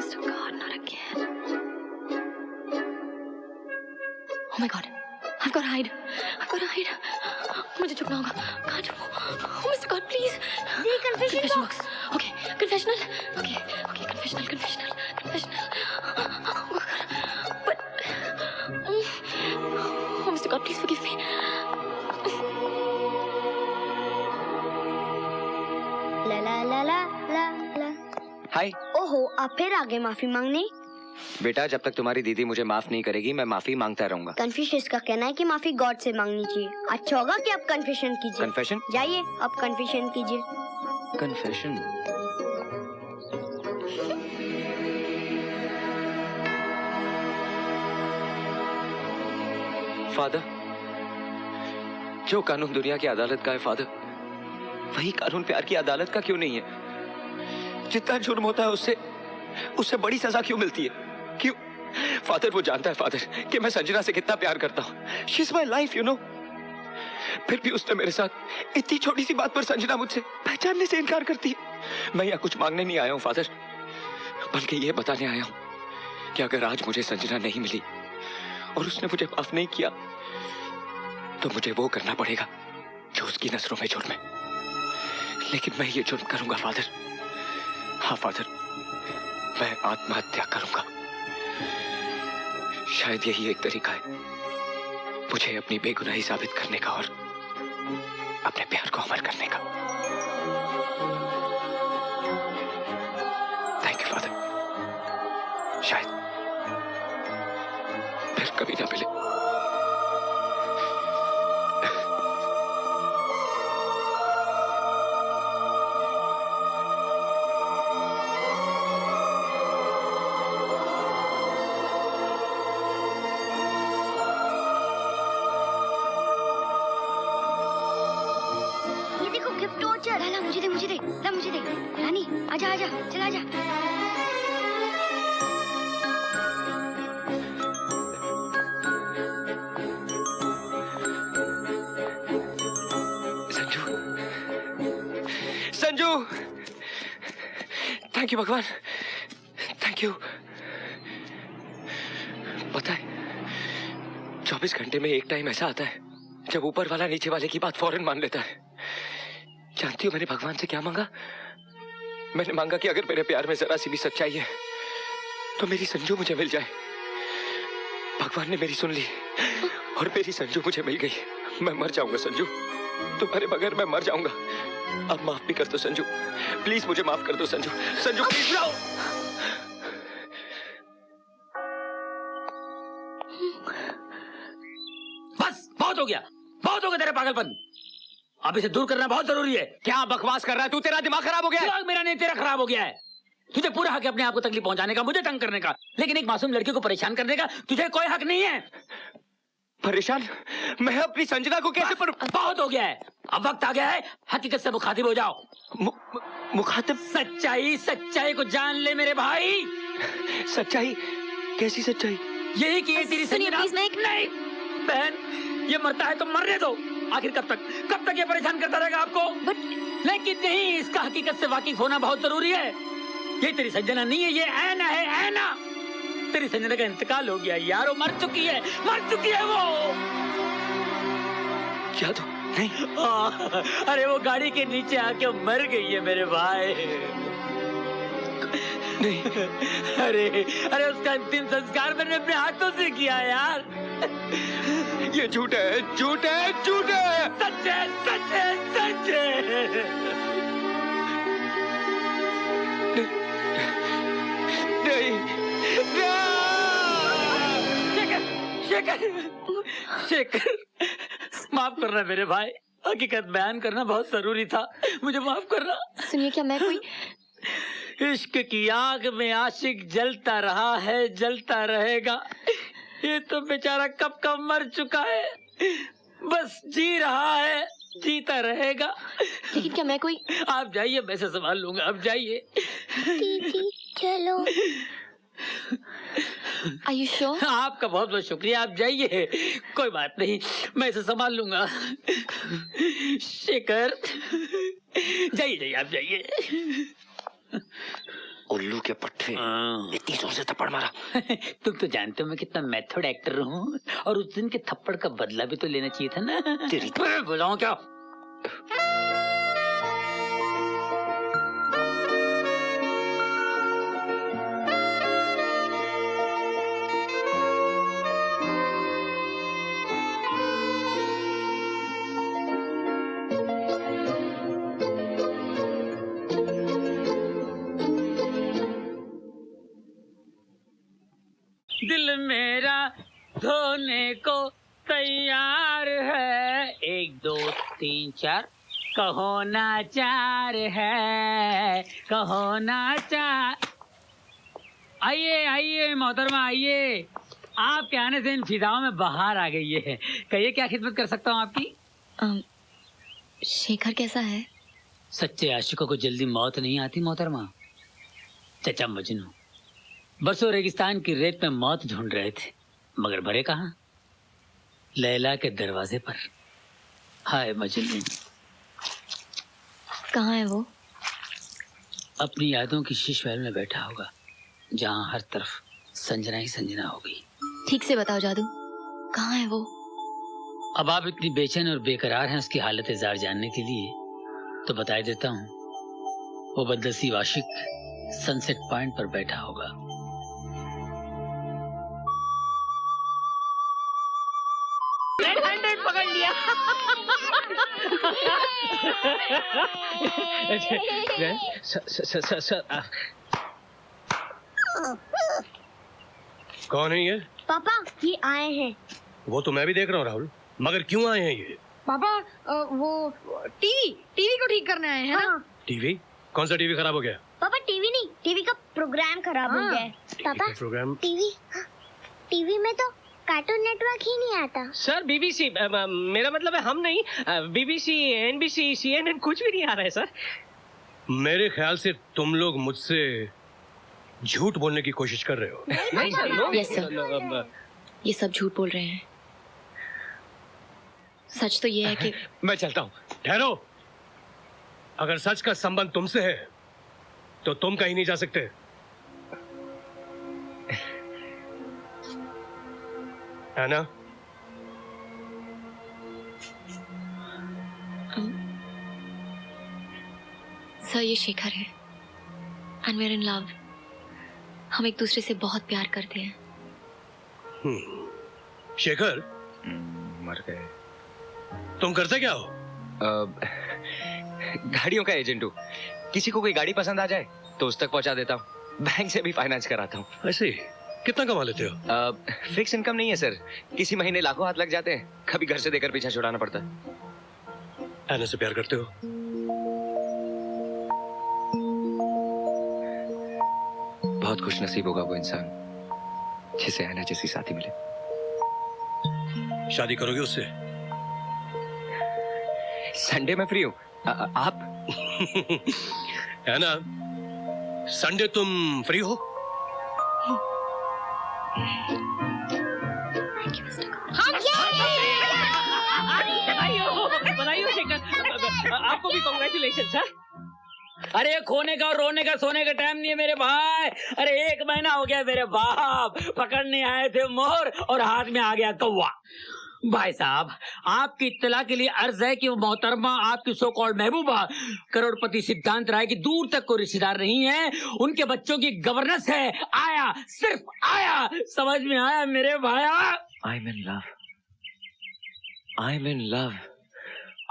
honest to God, not again. Oh my God, I've got to hide. मुझे छुपना होगा. कहाँ छुपूं? Oh Mr. God, please. The confession box. Okay, confessional. Okay, confessional. But oh Mr. God, please forgive me. ला. हाय. ओहो, आप फिर आगे माफी मांगने? बेटा, जब तक तुम्हारी दीदी मुझे माफ नहीं करेगी मैं माफी मांगता रहूंगा. कन्फ्यूशियस का कहना है कि माफी गॉड से मांगनी चाहिए. अच्छा होगा कि आप कन्फेशन कीजिए. कन्फेशन? जाइए, आप कन्फेशन कीजिए. कन्फेशन? फादर, जो कानून दुनिया की अदालत का है फादर, वही कानून प्यार की अदालत का क्यों नहीं है? जितना जुर्म होता है उससे बड़ी सजा क्यों मिलती है? क्यों? फादर, वो जानता है फादर कि मैं संजना से कितना प्यार करता हूँ. She is my life, you know. फिर भी उसने मेरे साथ इतनी छोटी सी बात पर संजना मुझसे पहचानने से इनकार करती है. मैं यहाँ कुछ मांगने नहीं आया हूँ फादर, बल्कि ये बताने आया हूँ कि अगर आज मुझे संजना नहीं मिली और उसने मुझे माफ नहीं किया तो मुझे वो करना पड़ेगा जो उसकी नजरों में जुर्म है. लेकिन मैं ये जुर्म करूंगा फादर. हाँ फादर, मैं आत्महत्या करूंगा. शायद यही एक तरीका है मुझे अपनी बेगुनाही साबित करने का और अपने प्यार को अमर करने का. Thank you father. शायद फिर कभी ना मिले. मुझे दे. रानी, आजा, चला जा. संजू, थैंक यू भगवान, थैंक यू. पता है 24 घंटे में एक टाइम ऐसा आता है जब ऊपर वाला नीचे वाले की बात फौरन मान लेता है. जानती हो मैंने भगवान से क्या मांगा? मैंने मांगा कि अगर मेरे प्यार में जरा सी भी सच्चाई है तो मेरी संजू मुझे मिल जाए. भगवान ने मेरी सुन ली और मेरी संजू मुझे मिल गई. मैं मर जाऊंगा संजू, तुम्हारे बगैर मैं मर जाऊंगा. अब माफ भी कर दो संजू, प्लीज मुझे माफ कर दो संजू. संजू प्लीज. बस बहुत हो गया तेरा पागलपन. अब इसे दूर करना बहुत जरूरी है. क्या बकवास कर रहा है तू? तेरा दिमाग खराब हो गया है. दिमाग मेरा नहीं, तेरा खराब हो गया है. तुझे पूरा हक है अपने आप को तकलीफ पहुंचाने का, मुझे तंग करने का, लेकिन एक मासूम लड़की को परेशान करने का तुझे कोई हक नहीं है. परेशान? मैं अपनी संजना को कैसे बहुत हो गया है. अब वक्त आ गया है हकीकत से मुखातिब हो जाओ. मुखातिब? सच्चाई को जान ले मेरे भाई. सच्चाई? कैसी सच्चाई? यही कि ये तेरी संजना. नहीं बहन, ये मरता है तो मरने दो. आखिर कब तक ये परेशान करता रहेगा आपको? लेकिन नहीं, इसका हकीकत से वाकिफ होना बहुत जरूरी है. ये तेरी संजना नहीं है, ये ऐना है, ऐना. तेरी संजना का इंतकाल हो गया यार, वो मर चुकी है वो. क्या तो नहीं? अरे वो गाड़ी के नीचे आके मर गई है मेरे भाई. नहीं. अरे उसका अंतिम संस्कार मैंने अपने हाथों से किया यार. ये झूठ है. सच है. नहीं. शेखर, माफ करना मेरे भाई. हकीकत बयान करना बहुत जरूरी था, मुझे माफ करना. सुनिए, क्या मैं कोई इश्क की आग में आशिक जलता रहा है, जलता रहेगा. ये तो बेचारा कब का मर चुका है, बस जी रहा है, जीता रहेगा. लेकिन क्या मैं कोई? आप जाइए, मैं से संभाल लूंगा. आप जाइए. दीदी चलो. Are you sure? आपका बहुत बहुत शुक्रिया. आप जाइए, कोई बात नहीं, मैं इसे संभाल लूंगा. शेखर, जाइए आप जाइए. उल्लू के पट्टे, इतनी जोर से थप्पड़ मारा। तुम तो जानते हो मैं कितना मेथड एक्टर हूँ, और उस दिन के थप्पड़ का बदला भी तो लेना चाहिए था ना। तेरी बुलाऊं क्या? दिल मेरा धोने को तैयार है, 1 2 3 4 कहो ना चार है, कहो ना चार। आइए आइए मोहतरमा आइए, आपके आने से इन फिजाओं में बाहर आ गई है। कहिए क्या खिदमत कर सकता हूँ आपकी? शेखर कैसा है? सच्चे आशिकों को जल्दी मौत नहीं आती मोहतरमा। चचा मजनू बरसों रेगिस्तान की रेत में मौत ढूंढ रहे थे, मगर भरे कहाँ? लैला के दरवाजे पर। हाय मजनू। कहाँ है वो? अपनी यादों की शीश महल में बैठा होगा, जहाँ हर तरफ संजना ही संजना होगी। ठीक से बताओ जादू, कहाँ है वो? अब आप इतनी बेचैन और बेकरार हैं उसकी हालत जार जानने के लिए, तो बता देता हूँ। वो बदनसीब आशिक सनसेट पॉइंट पर बैठा होगा। पकड़ लिया। कौन है ये? पापा ये आए हैं। वो तो मैं भी देख रहा हूँ राहुल, मगर क्यों आए हैं ये? पापा वो टीवी को ठीक करने आए हैं ना? टीवी? कौन सा टीवी खराब हो गया? पापा टीवी नहीं, टीवी का प्रोग्राम खराब हो गया है। पापा प्रोग्राम? टीवी में तो कार्टून नेटवर्क ही नहीं आता। सर बीबीसी, मेरा मतलब है हम नहीं, बीबीसी, एनबीसी, सीएनएन कुछ भी नहीं आ रहा है सर। मेरे ख्याल से तुम लोग मुझसे झूठ बोलने की कोशिश कर रहे हो। नहीं सर, Yes, sir. ये सब झूठ बोल रहे हैं। सच तो ये है कि मैं चलता हूँ। ठहरो, अगर सच का संबंध तुमसे है तो तुम कहीं नहीं जा सकते। है ना? सर ये शेखर है, and we are in love. हम एक दूसरे से बहुत प्यार करते हैं। शेखर, मर गए। तुम करते क्या हो? गाड़ियों का एजेंट हूँ। किसी को कोई गाड़ी पसंद आ जाए तो उस तक पहुंचा देता हूँ। बैंक से भी फाइनेंस कराता हूँ। ऐसे कितना कमा लेते हो? फिक्स इनकम नहीं है सर, किसी महीने लाखों हाथ लग जाते हैं, कभी घर से देकर पीछा छुड़ाना पड़ता है। ऐना से प्यार करते हो? बहुत खुश नसीब होगा वो इंसान जिसे ऐना जैसी साथी मिले। शादी करोगे उससे? संडे में फ्री हूँ। आप? है ना, संडे तुम फ्री हो? बताइए शेखर, आपको भी कांग्रेचुलेशन सर। अरे खोने का और रोने का सोने का टाइम नहीं है मेरे भाई। अरे 1 महीना हो गया मेरे बाप पकड़ने आए थे मोर और हाथ में आ गया कौवा। भाई साहब आपकी इत्तला के लिए अर्ज है कि वो मोहतरमा आपकी सो कॉल्ड महबूबा करोड़पति सिद्धांत राय की दूर तक कोई रिश्तेदार नहीं है, उनके बच्चों की गवर्नेंस है। आया, सिर्फ आया, समझ में आया मेरे भाया। I am in love, I am in love,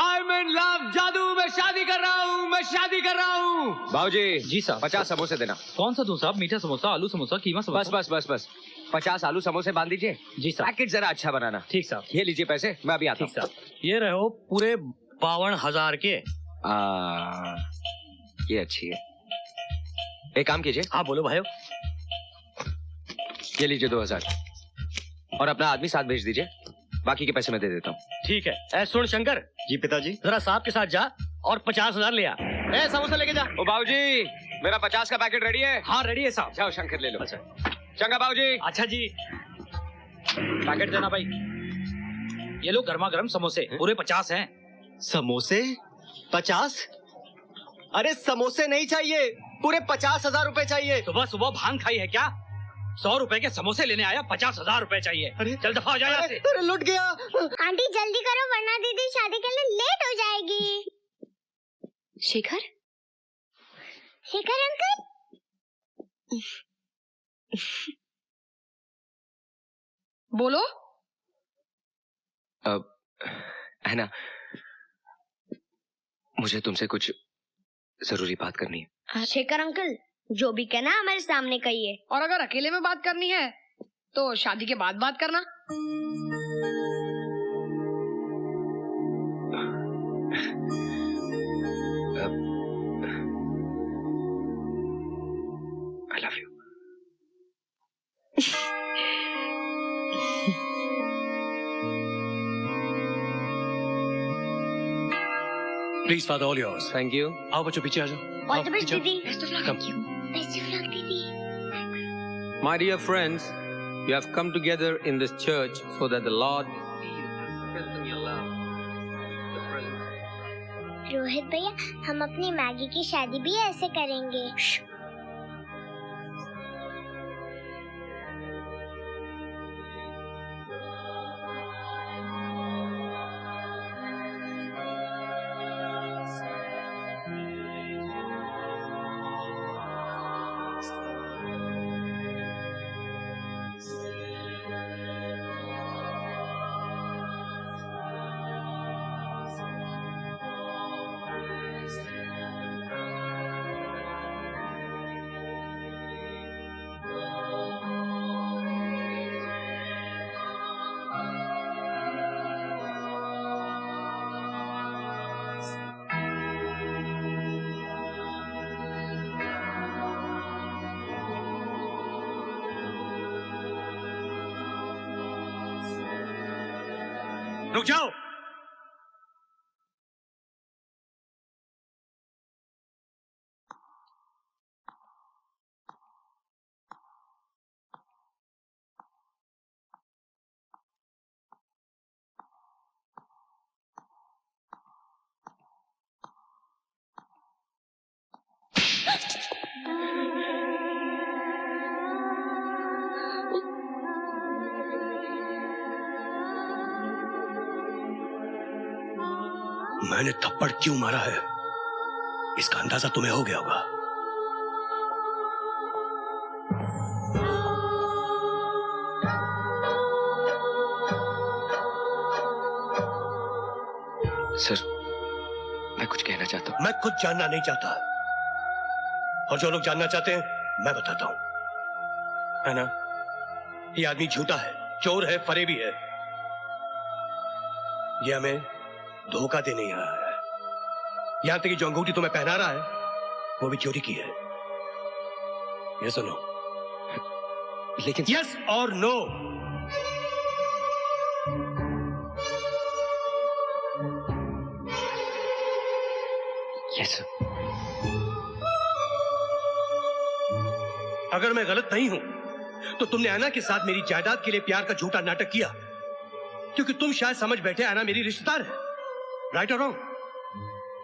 I am in love. जादू मैं शादी कर रहा हूँ, मैं शादी कर रहा हूँ। बाबूजी जी साहब। 50 समोसे देना। कौन सा दूं साहब? मीठा समोसा, आलू समोसा, कीमा बस समोसा? बस बस बस 50 आलू समोसे बांध दीजिए। जी साहब। पैकेट जरा अच्छा बनाना। ठीक साहब। ये लीजिए पैसे, मैं अभी आता ठीक हूँ। साहब। ये रहे हो पूरे 52,000 के। ये अच्छी है। एक काम कीजिए, हाँ बोलो भाई। ये लीजिए 2000 और अपना आदमी साथ भेज दीजिए, बाकी के पैसे मैं दे देता हूँ। ठीक है। सुन शंकर। जी पिताजी। जरा साहब के साथ जा और 50,000 ले आ। समोसा लेके जा। ओ बाबूजी, मेरा 50 का पैकेट रेडी है? हाँ रेडी है साहब। जाओ शंकर ले लो। अच्छा चंगा बाबूजी। अच्छा जी। पैकेट देना भाई। ये लो गर्मा गर्म समोसे, पूरे 50 हैं। समोसे 50? अरे समोसे नहीं चाहिए, पूरे 50,000 रुपए चाहिए। सुबह सुबह भांग खाई है क्या? 100 रुपए के समोसे लेने आया, 50,000 रुपए चाहिए। अरे चल दफा हो जाए यहाँ से। अरे लुट गया। आंटी जल्दी करो वरना दीदी शादी के लिए लेट हो जाएगी। शेखर, शेखर अंकल, बोलो। अब है ना, मुझे तुमसे कुछ जरूरी बात करनी है। शेखर अंकल जो भी कहना हमारे सामने कहिए। और अगर अकेले में बात करनी है तो शादी के बाद बात करना। I love you. Please father, all yours. Thank you. आओ बच्चों पीछे आ जाओ। ऑल द बेस्ट दीदी। Best of luck. Come. Best of luck दीदी। My dear friends, you have come together in this church so that the Lord strengthen your love. Rohit भैया, हम अपनी Maggi की शादी भी ऐसे करेंगे। रुक जाओ। मैंने थप्पड़ क्यों मारा है इसका अंदाजा तुम्हें हो गया होगा। सर, मैं कुछ कहना चाहता हूँ। मैं कुछ जानना नहीं चाहता, और जो लोग जानना चाहते हैं मैं बताता हूं। है ना, ये आदमी झूठा है, चोर है, फरेबी है। ये हमें धोखा देने ही आया है। यहां तक कि जो अंगूठी तुम्हें पहना रहा है वो भी चोरी की है। ये सुनो। लेकिन यस और नो? यस। अगर मैं गलत नहीं हूं तो तुमने आना के साथ मेरी जायदाद के लिए प्यार का झूठा नाटक किया, क्योंकि तुम शायद समझ बैठे आना मेरी रिश्तेदार है। राइट और wrong?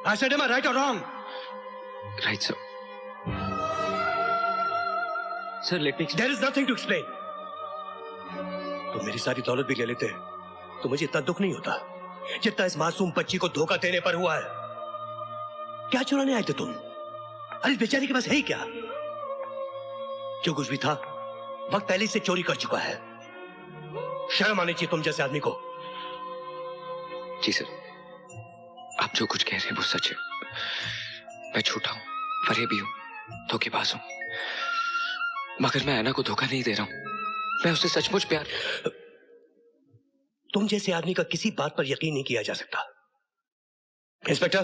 I said am I right और wrong? Right sir. Sir let me. There is nothing to explain. तुम मेरी सारी दौलत भी ले लेते तो मुझे इतना दुख नहीं होता जितना इस मासूम बच्ची को धोखा देने पर हुआ है। क्या चुराने आए थे तुम? अरे इस बेचारी के पास है ही क्या? जो कुछ भी था वक्त पहले से चोरी कर चुका है। शर्म आनी चाहिए तुम जैसे आदमी को। जी सर, आप जो कुछ कह रहे हैं वो सच है। मैं झूठा हूं, फरेबी हूं, धोखेबाज हूं, मगर मैं ऐना को धोखा नहीं दे रहा हूं। मैं उससे सचमुच प्यार। तुम जैसे आदमी का किसी बात पर यकीन नहीं किया जा सकता। इंस्पेक्टर,